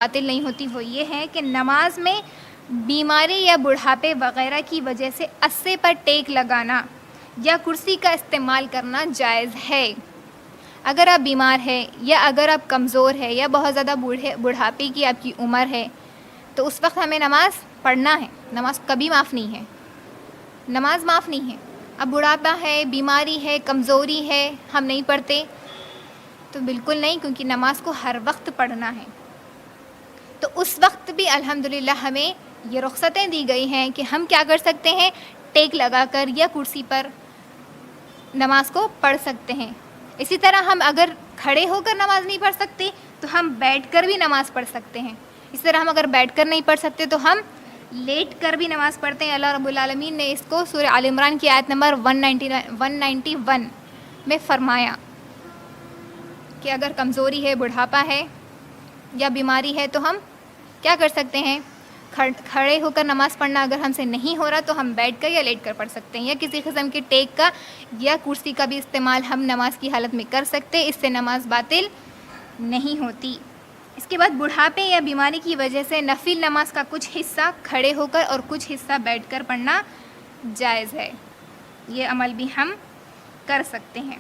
باطل نہیں ہوتی وہ یہ ہے کہ نماز میں بیماری یا بڑھاپے وغیرہ کی وجہ سے اسے پر ٹیک لگانا یا کرسی کا استعمال کرنا جائز ہے۔ اگر آپ بیمار ہے یا اگر آپ کمزور ہے یا بہت زیادہ بڑھاپے کی آپ کی عمر ہے تو اس وقت ہمیں نماز پڑھنا ہے، نماز کبھی معاف نہیں ہے، نماز معاف نہیں ہے۔ اب بڑھاپا ہے، بیماری ہے، کمزوری ہے، ہم نہیں پڑھتے تو بالکل نہیں، کیونکہ نماز کو ہر وقت پڑھنا ہے۔ تو اس وقت بھی الحمدللہ ہمیں یہ رخصتیں دی گئی ہیں کہ ہم کیا کر سکتے ہیں، ٹیک لگا کر یا کرسی پر نماز کو پڑھ سکتے ہیں۔ اسی طرح ہم اگر کھڑے ہو کر نماز نہیں پڑھ سکتے تو ہم بیٹھ کر بھی نماز پڑھ سکتے ہیں۔ اس طرح ہم اگر بیٹھ کر نہیں پڑھ سکتے تو ہم لیٹ کر بھی نماز پڑھتے ہیں۔ اللہ رب العالمین نے اس کو سورہ آل عمران کی آیت نمبر 191 میں فرمایا کہ اگر کمزوری ہے، بڑھاپا ہے یا بیماری ہے تو ہم کیا کر سکتے ہیں، کھڑے ہو کر نماز پڑھنا اگر ہم سے نہیں ہو رہا تو ہم بیٹھ کر یا لیٹ کر پڑھ سکتے ہیں، یا کسی قسم کے ٹیک کا یا کرسی کا بھی استعمال ہم نماز کی حالت میں کر سکتے ہیں۔ اس سے نماز باطل نہیں ہوتی۔ اس کے بعد بڑھاپے یا بیماری کی وجہ سے نفل نماز کا کچھ حصہ کھڑے ہو کر اور کچھ حصہ بیٹھ کر پڑھنا جائز ہے، یہ عمل بھی ہم کر سکتے ہیں۔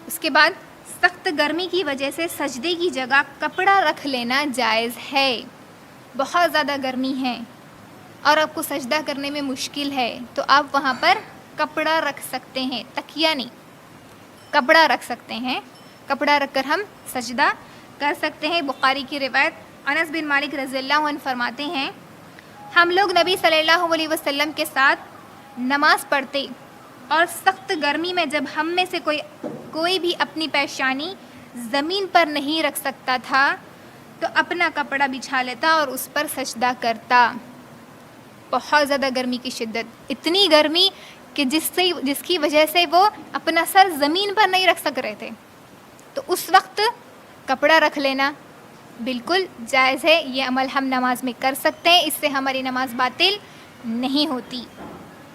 اس کے بعد سخت گرمی کی وجہ سے سجدے کی جگہ کپڑا رکھ لینا جائز ہے۔ بہت زیادہ گرمی ہے اور آپ کو سجدہ کرنے میں مشکل ہے تو آپ وہاں پر کپڑا رکھ سکتے ہیں، تکیہ نہیں، کپڑا رکھ سکتے ہیں، کپڑا رکھ کر ہم سجدہ کر سکتے ہیں۔ بخاری کی روایت انس بن مالک رضی اللہ عنہ فرماتے ہیں، ہم لوگ نبی صلی اللہ علیہ وسلم کے ساتھ نماز پڑھتے اور سخت گرمی میں جب ہم میں سے کوئی بھی اپنی پیشانی زمین پر نہیں رکھ سکتا تھا تو اپنا کپڑا بچھا لیتا اور اس پر سجدہ کرتا۔ بہت زیادہ گرمی کی شدت، اتنی گرمی کہ جس کی وجہ سے وہ اپنا سر زمین پر نہیں رکھ سک رہے تھے، تو اس وقت کپڑا رکھ لینا بالکل جائز ہے۔ یہ عمل ہم نماز میں کر سکتے ہیں، اس سے ہماری نماز باطل نہیں ہوتی۔